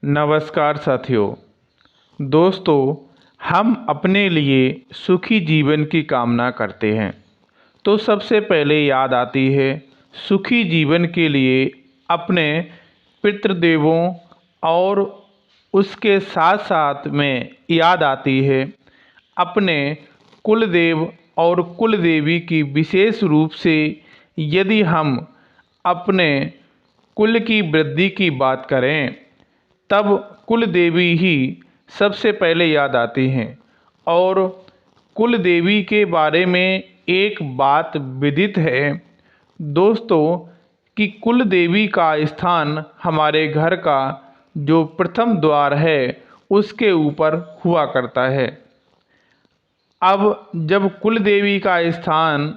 नमस्कार साथियों। दोस्तों, हम अपने लिए सुखी जीवन की कामना करते हैं तो सबसे पहले याद आती है सुखी जीवन के लिए अपने पितृदेवों और उसके साथ साथ में याद आती है अपने कुलदेव और कुलदेवी की। विशेष रूप से यदि हम अपने कुल की वृद्धि की बात करें तब कुल देवी ही सबसे पहले याद आती हैं। और कुल देवी के बारे में एक बात विदित है दोस्तों कि कुल देवी का स्थान हमारे घर का जो प्रथम द्वार है उसके ऊपर हुआ करता है। अब जब कुल देवी का स्थान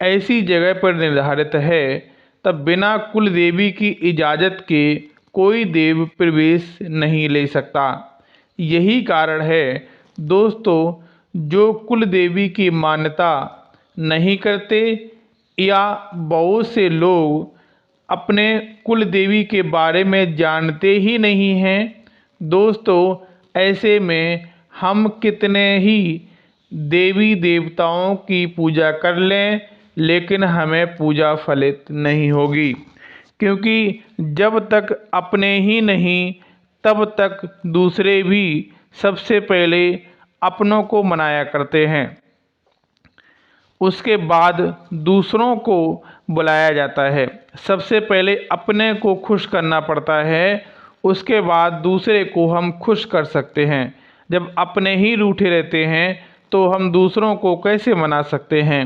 ऐसी जगह पर निर्धारित है तब बिना कुल देवी की इजाज़त के कोई देव प्रवेश नहीं ले सकता। यही कारण है दोस्तों, जो कुल देवी की मान्यता नहीं करते या बहुत से लोग अपने कुल देवी के बारे में जानते ही नहीं हैं दोस्तों, ऐसे में हम कितने ही देवी देवताओं की पूजा कर लें लेकिन हमें पूजा फलित नहीं होगी। क्योंकि जब तक अपने ही नहीं तब तक दूसरे भी सबसे पहले अपनों को मनाया करते हैं, उसके बाद दूसरों को बुलाया जाता है। सबसे पहले अपने को खुश करना पड़ता है, उसके बाद दूसरे को हम खुश कर सकते हैं। जब अपने ही रूठे रहते हैं तो हम दूसरों को कैसे मना सकते हैं।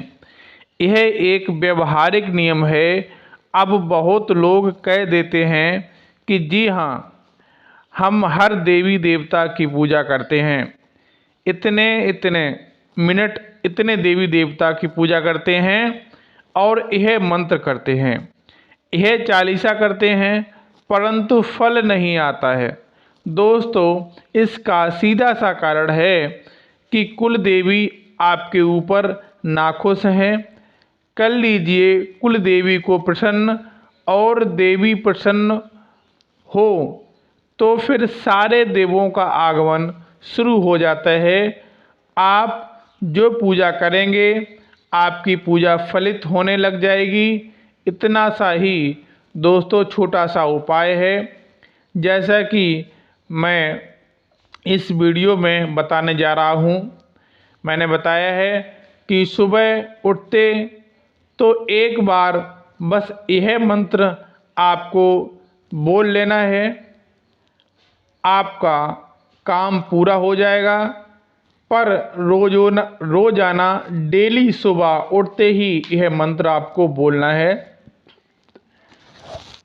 यह एक व्यवहारिक नियम है। अब बहुत लोग कह देते हैं कि जी हाँ, हम हर देवी देवता की पूजा करते हैं, इतने इतने मिनट इतने देवी देवता की पूजा करते हैं और यह मंत्र करते हैं, यह चालीसा करते हैं, परंतु फल नहीं आता है। दोस्तों, इसका सीधा सा कारण है कि कुल देवी आपके ऊपर नाखुश हैं। कर लीजिए कुल देवी को प्रसन्न, और देवी प्रसन्न हो तो फिर सारे देवों का आगमन शुरू हो जाता है। आप जो पूजा करेंगे आपकी पूजा फलित होने लग जाएगी। इतना सा ही दोस्तों छोटा सा उपाय है, जैसा कि मैं इस वीडियो में बताने जा रहा हूँ। मैंने बताया है कि सुबह उठते तो एक बार बस यह मंत्र आपको बोल लेना है, आपका काम पूरा हो जाएगा। पर रोजाना डेली सुबह उठते ही यह मंत्र आपको बोलना है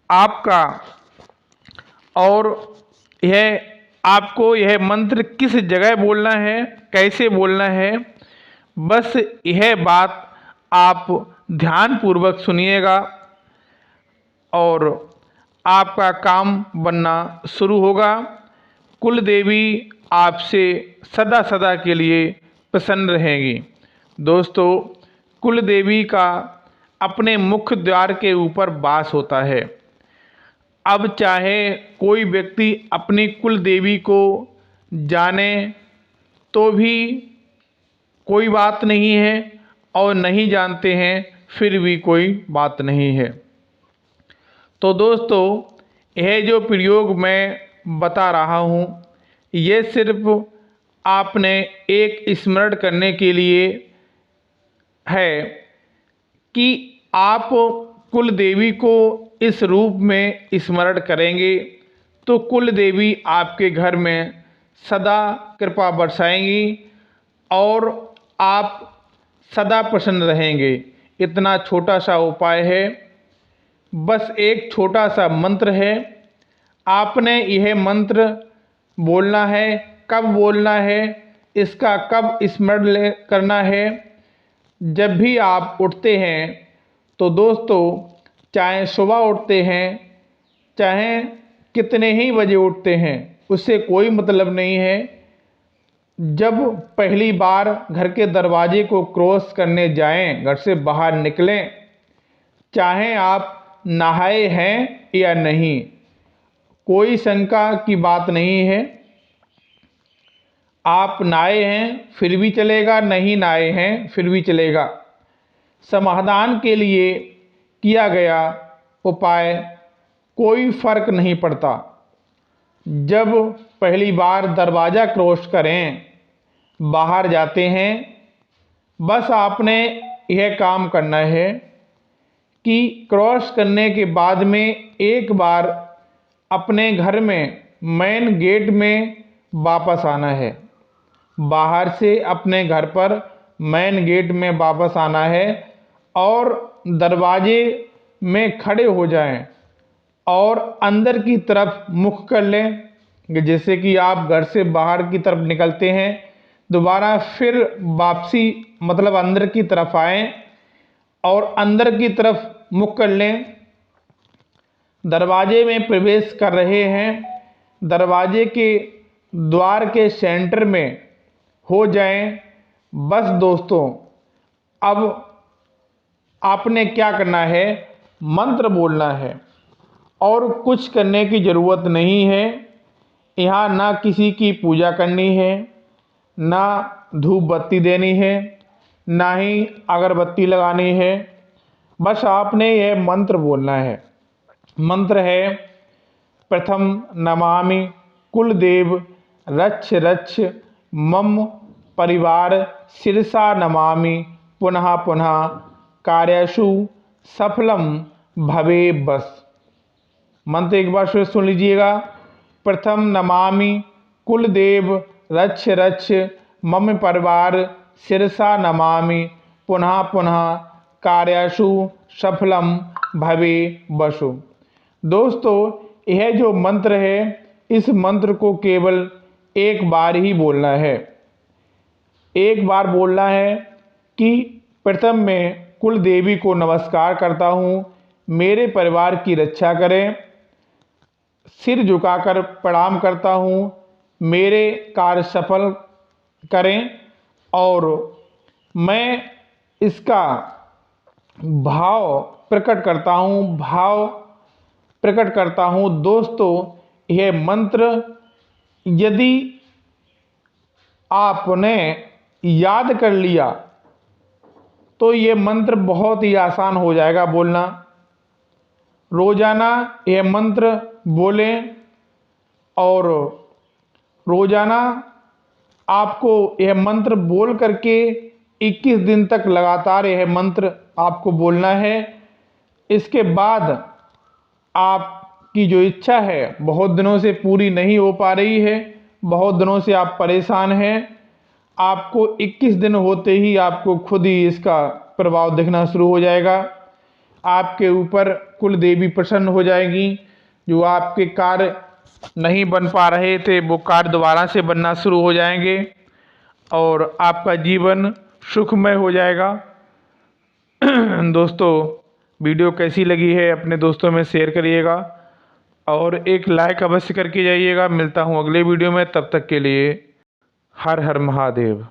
आपका। और यह मंत्र किस जगह बोलना है, कैसे बोलना है, बस यह बात आप ध्यानपूर्वक सुनिएगा और आपका काम बनना शुरू होगा। कुल देवी आपसे सदा सदा के लिए प्रसन्न रहेंगी। दोस्तों, कुल देवी का अपने मुख्य द्वार के ऊपर वास होता है। अब चाहे कोई व्यक्ति अपनी कुल देवी को जाने तो भी कोई बात नहीं है, और नहीं जानते हैं फिर भी कोई बात नहीं है। तो दोस्तों, यह जो प्रयोग मैं बता रहा हूँ ये सिर्फ आपने एक स्मरण करने के लिए है कि आप कुल देवी को इस रूप में स्मरण करेंगे तो कुल देवी आपके घर में सदा कृपा बरसाएंगी और आप सदा प्रसन्न रहेंगे। इतना छोटा सा उपाय है, बस एक छोटा सा मंत्र है। आपने यह मंत्र बोलना है, कब बोलना है, इसका कब स्मरण करना है, जब भी आप उठते हैं। तो दोस्तों, चाहे सुबह उठते हैं चाहे कितने ही बजे उठते हैं उससे कोई मतलब नहीं है। जब पहली बार घर के दरवाजे को क्रॉस करने जाएं, घर से बाहर निकलें, चाहे आप नहाए हैं या नहीं, कोई शंका की बात नहीं है। आप नहाए हैं फिर भी चलेगा, नहीं नहाए हैं फिर भी चलेगा। समाधान के लिए किया गया उपाय कोई फर्क नहीं पड़ता। जब पहली बार दरवाज़ा क्रॉस करें, बाहर जाते हैं, बस आपने यह काम करना है कि क्रॉस करने के बाद में एक बार अपने घर में मेन गेट में वापस आना है। बाहर से अपने घर पर मेन गेट में वापस आना है और दरवाजे में खड़े हो जाएं और अंदर की तरफ मुख कर लें। जैसे कि आप घर से बाहर की तरफ निकलते हैं, दोबारा फिर वापसी मतलब अंदर की तरफ आएं और अंदर की तरफ मुख कर लें। दरवाजे में प्रवेश कर रहे हैं, दरवाजे के द्वार के सेंटर में हो जाएं। बस दोस्तों, अब आपने क्या करना है, मंत्र बोलना है और कुछ करने की ज़रूरत नहीं है। यहाँ ना किसी की पूजा करनी है, ना धूप बत्ती देनी है, ना ही अगरबत्ती लगानी है। बस आपने यह मंत्र बोलना है। मंत्र है, प्रथम नमामि कुलदेव रक्ष रक्ष मम परिवार शिरसा नमामि पुनः पुनः कार्यसु सफलम भवे बस। मंत्र एक बार फिर सुन लीजिएगा। प्रथम नमामि कुलदेव रक्ष रक्ष मम परिवार शिरसा नमामि पुनः पुनः कार्यसु सफलम भवे बसु। दोस्तों, यह जो मंत्र है, इस मंत्र को केवल एक बार ही बोलना है। एक बार बोलना है कि प्रथम मैं कुल देवी को नमस्कार करता हूँ, मेरे परिवार की रक्षा करें। सिर झुकाकर प्रणाम करता हूँ, मेरे कार्य सफल करें। और मैं इसका भाव प्रकट करता हूँ। दोस्तों, यह मंत्र यदि आपने याद कर लिया तो ये मंत्र बहुत ही आसान हो जाएगा बोलना। रोज़ाना यह मंत्र बोलें और रोज़ाना आपको यह मंत्र बोल करके 21 दिन तक लगातार यह मंत्र आपको बोलना है। इसके बाद आपकी जो इच्छा है बहुत दिनों से पूरी नहीं हो पा रही है, बहुत दिनों से आप परेशान हैं, आपको 21 दिन होते ही आपको खुद ही इसका प्रभाव दिखना शुरू हो जाएगा। आपके ऊपर कुल देवी प्रसन्न हो जाएगी। जो आपके कार्य नहीं बन पा रहे थे वो कार्य दोबारा से बनना शुरू हो जाएंगे और आपका जीवन सुखमय हो जाएगा। दोस्तों, वीडियो कैसी लगी है अपने दोस्तों में शेयर करिएगा और एक लाइक अवश्य करके जाइएगा। मिलता हूँ अगले वीडियो में, तब तक के लिए हर हर महादेव।